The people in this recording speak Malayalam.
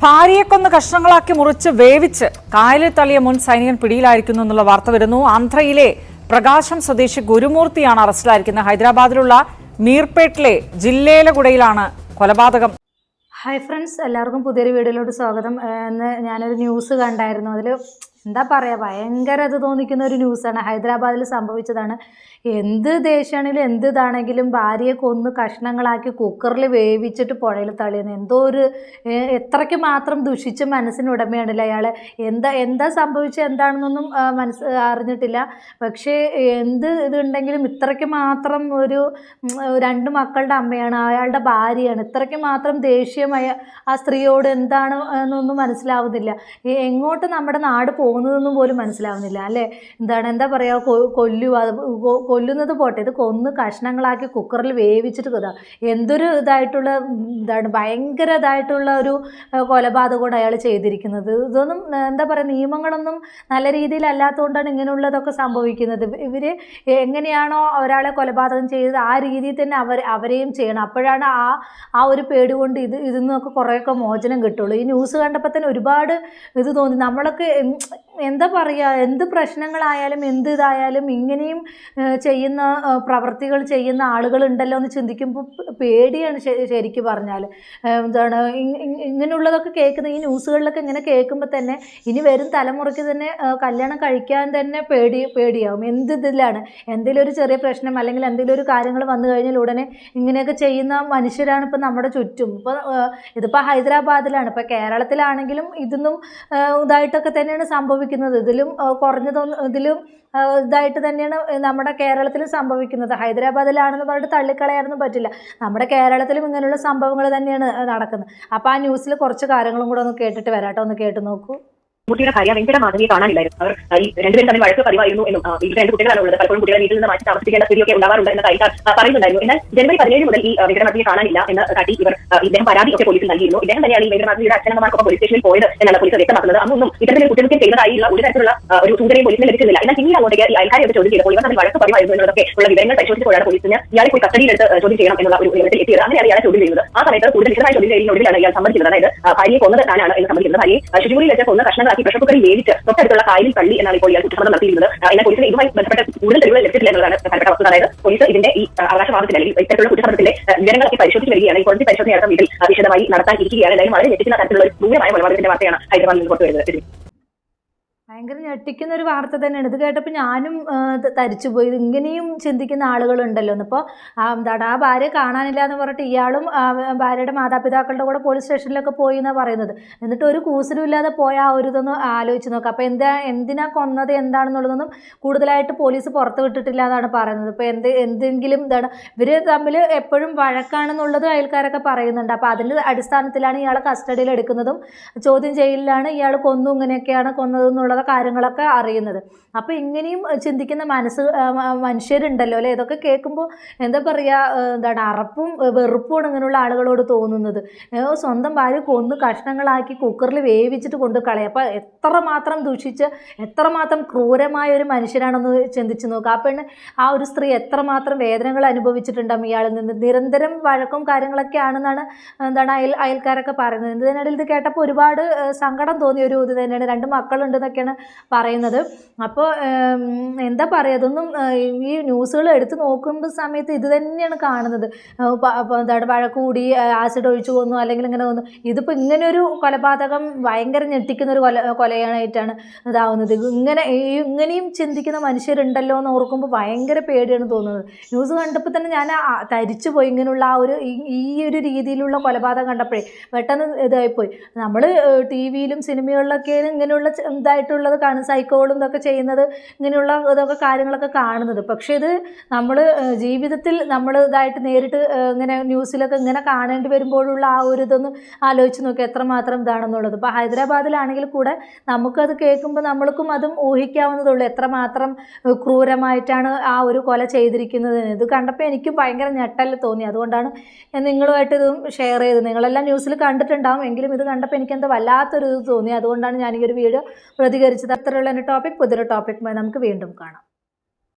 ഭാര്യയെ കൊന്ന് കഷ്ണങ്ങളാക്കി മുറിച്ച് വേവിച്ച് കായലിൽ തള്ളിയ മുൻ സൈനികൻ പിടിയിലായിരിക്കുന്നു എന്നുള്ള വാർത്ത വരുന്നു. ആന്ധ്രയിലെ പ്രകാശം സ്വദേശി ഗുരുമൂർത്തിയാണ് അറസ്റ്റിലായിരിക്കുന്നത്. ഹൈദരാബാദിലുള്ള മീർപേട്ടിലെ ജില്ലേലഗുഡയിലാണ് കൊലപാതകം. ഹായ് ഫ്രണ്ട്സ്, എല്ലാവർക്കും പുതിയൊരു വീഡിയോയിലോട്ട് സ്വാഗതം. ഇന്ന് ഞാനൊരു ന്യൂസ് കണ്ടായിരുന്നു. അതിൽ എന്താ പറയുക, ഭയങ്കര ഇത് തോന്നിക്കുന്ന ഒരു ന്യൂസാണ്. ഹൈദരാബാദിൽ സംഭവിച്ചതാണ്. എന്ത് ദേഷ്യമാണെങ്കിലും എന്ത് ഇതാണെങ്കിലും ഭാര്യയെ കൊന്ന് കഷ്ണങ്ങളാക്കി കുക്കറിൽ വേവിച്ചിട്ട് പുഴയിൽ തള്ളിയെന്ന് എന്തോ ഒരു എത്രയ്ക്ക് മാത്രം ദുഷിച്ച മനസ്സിനുടമയാണല്ലോ അയാൾ. എന്താ സംഭവിച്ചത് എന്താണെന്നൊന്നും അറിഞ്ഞിട്ടില്ല. പക്ഷേ എന്ത് ഇതുണ്ടെങ്കിലും ഇത്രയ്ക്ക് മാത്രം ഒരു 2 മക്കളുടെ അമ്മയാണ്, അയാളുടെ ഭാര്യയാണ്. ഇത്രയ്ക്ക് മാത്രം ദേഷ്യമായ ആ സ്ത്രീയോട് എന്താണ് എന്നൊന്നും മനസ്സിലാവുന്നില്ല. എങ്ങോട്ട് നമ്മുടെ നാട് പോകുന്നതെന്നും പോലും മനസ്സിലാവുന്നില്ല അല്ലേ. എന്താ പറയുക, കൊല്ലുന്നത് പോട്ടെ, ഇത് കൊന്ന് കഷ്ണങ്ങളാക്കി കുക്കറിൽ വേവിച്ചിട്ട് എന്തൊരു ഭയങ്കര ഇതായിട്ടുള്ള ഒരു കൊലപാതകമാണ് അയാൾ ചെയ്തിരിക്കുന്നത്. ഇതൊന്നും എന്താ പറയുക, നിയമങ്ങളൊന്നും നല്ല രീതിയിലല്ലാത്തതുകൊണ്ടാണ് ഇങ്ങനെയുള്ളതൊക്കെ സംഭവിക്കുന്നത്. ഇവർ എങ്ങനെയാണോ ഒരാളെ കൊലപാതകം ചെയ്തത് ആ രീതിയിൽ തന്നെ അവരെയും ചെയ്യണം. അപ്പോഴാണ് ആ ഒരു പേടി കൊണ്ട് ഇതിൽ നിന്നൊക്കെ കുറേയൊക്കെ മോചനം കിട്ടുള്ളൂ. ഈ ന്യൂസ് കണ്ടപ്പോൾ തന്നെ ഒരുപാട് ഇത് തോന്നി. നമ്മളൊക്കെ എന്താ പറയുക, എന്ത് പ്രശ്നങ്ങളായാലും എന്ത് ഇതായാലും ഇങ്ങനെയും ചെയ്യുന്ന പ്രവർത്തികൾ ചെയ്യുന്ന ആളുകളുണ്ടല്ലോ എന്ന് ചിന്തിക്കുമ്പോൾ പേടിയാണ് ശരിക്കും പറഞ്ഞാൽ. ഇങ്ങനെയുള്ളതൊക്കെ കേൾക്കുന്ന ഈ ന്യൂസുകളിലൊക്കെ ഇങ്ങനെ കേൾക്കുമ്പോൾ തന്നെ ഇനി വരും തലമുറയ്ക്ക് തന്നെ കല്യാണം കഴിക്കാൻ തന്നെ പേടിയാവും. ഇതിലാണ് എന്തെങ്കിലും ഒരു ചെറിയ പ്രശ്നം അല്ലെങ്കിൽ എന്തെങ്കിലും ഒരു കാര്യങ്ങൾ വന്നു കഴിഞ്ഞാൽ ഉടനെ ഇങ്ങനെയൊക്കെ ചെയ്യുന്ന മനുഷ്യരാണ് ഇപ്പം നമ്മുടെ ചുറ്റും. ഇതിപ്പോൾ ഹൈദരാബാദിലാണ്. ഇപ്പോൾ കേരളത്തിലാണെങ്കിലും ഇതൊന്നും ഇതായിട്ടൊക്കെ തന്നെയാണ് സംഭവിക്കുന്നത്. ഇതിലും ഇതിലും ഇതായിട്ട് തന്നെയാണ് നമ്മുടെ കേരളത്തിലും സംഭവിക്കുന്നത്. ഹൈദരാബാദിലാണെന്ന് പറഞ്ഞിട്ട് തള്ളിക്കളയാനൊന്നും പറ്റില്ല. നമ്മുടെ കേരളത്തിലും ഇങ്ങനെയുള്ള സംഭവങ്ങൾ തന്നെയാണ് നടക്കുന്നത്. അപ്പോൾ ആ ന്യൂസിൽ കുറച്ച് കാര്യങ്ങളും കൂടെ ഒന്ന് കേട്ടിട്ട് വരാട്ടോ, ഒന്ന് കേട്ട് നോക്കൂ. കുട്ടിയുടെ ഭാര്യ വെങ്കട മാധവിയെ കാണാനില്ലായിരുന്നു. അവർ ഈ രണ്ടുപേരും തമ്മിൽ വഴക്ക് പതിവായിരുന്നു എന്നും വീട്ടിൽ 2 കുട്ടികളാണ് ഉള്ളത്. പലപ്പോഴും കുട്ടികളെ വീട്ടിൽ നിന്ന് മാറ്റി താമസിക്കേണ്ട സ്ഥിതിയൊക്കെ ഉണ്ടാവാറുണ്ട് എന്ന കാര്യം പറയുന്നുണ്ടായിരുന്നു. എന്നാൽ ജനുവരി 17 മുതൽ ഈ വെങ്കട മാധവിയെ കാണാനില്ല എന്ന് കാട്ടി ഇദ്ദേഹം പരാതി ഒക്കെ പോലീസിൽ നൽകിയിരുന്നു. ഇദ്ദേഹം തന്നെയാണ് ഈ വെങ്കട മാധവിയുടെ അച്ഛനമ്മമാർക്കൊപ്പം പോലീസ് സ്റ്റേഷനിൽ പോയത് എന്നാണ് പോലീസ് വ്യക്തമാക്കുന്നത്. അന്നൊന്നും ഇത്തരത്തിൽ കുറ്റകൃത്യം ചെയ്തതായുള്ള ഒരു തരത്തിലുള്ള ഒരു സൂചനയും പോലീസിന് ലഭിക്കുന്നില്ല. എന്നാൽ പിന്നീട് അങ്ങോട്ടേക്ക് ഈ അയൽക്കാരെ ചോദ്യം ചെയ്തപ്പോൾ ഇവർ തമ്മിൽ വഴക്ക് പതിവായിരുന്നു എന്നതൊക്കെ ഉള്ള വിവരങ്ങൾ പരിശോധിച്ചപ്പോഴാണ് പോലീസിന് ഇയാളെ പോയി കസ്റ്റഡിയിലെടുത്ത് ചോദ്യം ചെയ്യണം എന്നുള്ള ഒരു വിവരത്തിൽ എത്തിയത്. അങ്ങനെയാണ് ഇയാളെ ചോദ്യം ചെയ്യുന്നത്. ആ സമയത്ത് കൂടുതൽ വിശദമായ ചോദ്യം ചെയ്യുന്നതിനൊടുവിലാണ് ഇയാൾ സമ്മതിക്കുന്നത്. അതായത് ഭാര്യയെ കൊന്നത് താനാണ് എന്ന് സമ്മതിക്കുന്നത്. ഭാര്യയെ ശുചിമുറിയിൽ വെച്ച് കൊന്ന കഷ്ണങ്ങളാക്കി പ്രഷർ കുക്കറിൽ വേവിച്ച് തൊട്ടടുത്തുള്ള കായലിൽ തള്ളി എന്നാണ് ഇപ്പോൾ ഇയാൾ കുറ്റസമ്മതം നടത്തിയിരുന്നത്. എന്നാൽ പോലീസിന് ഇതുമായി ബന്ധപ്പെട്ട കൂടുതൽ തെളിവുകൾ ലഭിച്ചിട്ടില്ല എന്നതാണ് പ്രധാനപ്പെട്ട വസ്തുത. അതായത് പോലീസ് ഇതിന്റെ ഈ അവകാശവാദത്തിൽ അല്ലെങ്കിൽ ഇത്തരത്തിലുള്ള കുറ്റസമ്മതത്തിന്റെ വിവരങ്ങളൊക്കെ പരിശോധിച്ച് വരികയാണ്. ഈ കോടതി പരിശോധന അടക്കം ഇതിൽ വിശദമായി നടത്താൻ ഇരിക്കുകയാണ്. എന്തായാലും വളരെ ഞെട്ടിക്കുന്ന തരത്തിലുള്ള ഒരു ക്രൂരമായ കൊലപാതകത്തിന്റെ വാർത്തയാണ് ഹൈദരാബാദിൽ നിന്ന് പുറത്തുവരുന്നത്. ഭയങ്കര ഞെട്ടിക്കുന്ന ഒരു വാർത്ത തന്നെയാണ്. ഇത് കേട്ടപ്പോൾ ഞാനും തരിച്ചുപോയി. ഇങ്ങനെയും ചിന്തിക്കുന്ന ആളുകളുണ്ടല്ലോ എന്ന്. ഇപ്പോൾ ആ ഭാര്യ കാണാനില്ല എന്ന് പറഞ്ഞിട്ട് ഇയാളും ഭാര്യയുടെ മാതാപിതാക്കളുടെ കൂടെ പോലീസ് സ്റ്റേഷനിലൊക്കെ പോയി എന്നാണ് പറയുന്നത്. എന്നിട്ട് ഒരു കൂസലും ഇല്ലാതെ പോയ ആ ഒരു ഇതൊന്ന് ആലോചിച്ച് നോക്കാം. അപ്പോൾ എന്തിനാ കൊന്നത് എന്താണെന്നുള്ളതൊന്നും കൂടുതലായിട്ട് പോലീസ് പുറത്ത് വിട്ടിട്ടില്ല എന്നാണ് പറയുന്നത്. ഇപ്പോൾ എന്തെങ്കിലും ഇവർ തമ്മിൽ എപ്പോഴും വഴക്കാണെന്നുള്ളത് അയൽക്കാരൊക്കെ പറയുന്നുണ്ട്. അപ്പോൾ അതിൻ്റെ അടിസ്ഥാനത്തിലാണ് ഇയാളെ കസ്റ്റഡിയിൽ എടുക്കുന്നതും ചോദ്യം ചെയ്യലിലാണ് ഇയാൾ കൊന്നു ഇങ്ങനെയൊക്കെയാണ് കൊന്നതെന്നുള്ളത് കാര്യങ്ങളൊക്കെ അറിയുന്നത്. അപ്പോൾ ഇങ്ങനെയും ചിന്തിക്കുന്ന മനുഷ്യരുണ്ടല്ലോ അല്ലേ. ഇതൊക്കെ കേൾക്കുമ്പോൾ എന്താ പറയുക, അറപ്പും വെറുപ്പുമാണ് ഇങ്ങനെയുള്ള ആളുകളോട് തോന്നുന്നത്. സ്വന്തം ഭാര്യ കൊന്ന് കഷ്ണങ്ങളാക്കി കുക്കറിൽ വേവിച്ചിട്ട് കൊണ്ട് കളയും. അപ്പോൾ എത്രമാത്രം ദുഷിച്ച് എത്രമാത്രം ക്രൂരമായ ഒരു മനുഷ്യരാണെന്ന് ചിന്തിച്ച് നോക്കുക. ആ പെണ്ണ്, ആ ഒരു സ്ത്രീ എത്രമാത്രം വേദനകൾ അനുഭവിച്ചിട്ടുണ്ടാകും ഇയാളിൽ നിന്ന്. നിരന്തരം വഴക്കും കാര്യങ്ങളൊക്കെ ആണെന്നാണ് അയൽക്കാരൊക്കെ പറയുന്നത്. ഇതിനിടയിൽ ഇത് കേട്ടപ്പോൾ ഒരുപാട് സങ്കടം തോന്നിയ ഒരു ഇത് തന്നെയാണ്. 2 മക്കളുണ്ടെന്നൊക്കെയാണ് പറയുന്നത്. അപ്പോൾ എന്താ പറയുക, അതൊന്നും ഈ ന്യൂസുകൾ എടുത്ത് നോക്കുന്ന സമയത്ത് ഇത് തന്നെയാണ് കാണുന്നത്. വഴക്ക് കൂടി ആസിഡ് ഒഴിച്ചു കൊന്നു അല്ലെങ്കിൽ ഇങ്ങനെ കൊന്നു. ഇതിപ്പോൾ ഇങ്ങനെയൊരു കൊലപാതകം ഭയങ്കര ഞെട്ടിക്കുന്ന ഒരു കൊലയായിട്ടാണ് ഇതാവുന്നത്. ഇങ്ങനെയും ചിന്തിക്കുന്ന മനുഷ്യരുണ്ടല്ലോ എന്ന് ഓർക്കുമ്പോൾ ഭയങ്കര പേടിയാണ് തോന്നുന്നത്. ന്യൂസ് കണ്ടപ്പോൾ തന്നെ ഞാൻ തരിച്ചു പോയി. ഇങ്ങനെയുള്ള ഈ ഒരു രീതിയിലുള്ള കൊലപാതകം കണ്ടപ്പോഴേ പെട്ടെന്ന് ഇതായിപ്പോയി. നമ്മൾ ടി വിയിലും സിനിമകളിലൊക്കെ ഇങ്ങനെയുള്ള ഇതായിട്ടുള്ളത് കാണും, സൈക്കോളും ഇതൊക്കെ ചെയ്യുന്നത്, ഇങ്ങനെയുള്ള ഇതൊക്കെ കാര്യങ്ങളൊക്കെ കാണുന്നത്. പക്ഷേ ഇത് നമ്മൾ ജീവിതത്തിൽ നമ്മൾ ഇതായിട്ട് നേരിട്ട് ഇങ്ങനെ ന്യൂസിലൊക്കെ ഇങ്ങനെ കാണേണ്ടി വരുമ്പോഴുള്ള ആ ഒരു ഇതൊന്ന് ആലോചിച്ച് നോക്കി എത്രമാത്രം ഇതാണെന്നുള്ളത്. ഇപ്പോൾ ഹൈദരാബാദിലാണെങ്കിൽ കൂടെ നമുക്കത് കേൾക്കുമ്പോൾ നമ്മൾക്കും അതും ഊഹിക്കാവുന്നതുള്ളൂ എത്രമാത്രം ക്രൂരമായിട്ടാണ് ആ ഒരു കൊല ചെയ്തിരിക്കുന്നത്. ഇത് കണ്ടപ്പോൾ എനിക്കും ഭയങ്കര ഞെട്ടൽ തോന്നി. അതുകൊണ്ടാണ് ഞാൻ നിങ്ങളുമായിട്ട് ഇതും ഷെയർ ചെയ്തത്. നിങ്ങളെല്ലാം ന്യൂസിൽ കണ്ടിട്ടുണ്ടാവും, എങ്കിലും ഇത് കണ്ടപ്പോൾ എനിക്കെന്താ വല്ലാത്തൊരു ഇത് തോന്നി. അതുകൊണ്ടാണ് ഞാൻ ഈ ഒരു വീഡിയോ പ്രതികരിച്ചത്. അത്രയുള്ള എൻ്റെ ടോപ്പിക് പുതിയൊരു ടോപ്പിക്കുമായി നമുക്ക് വീണ്ടും കാണാം.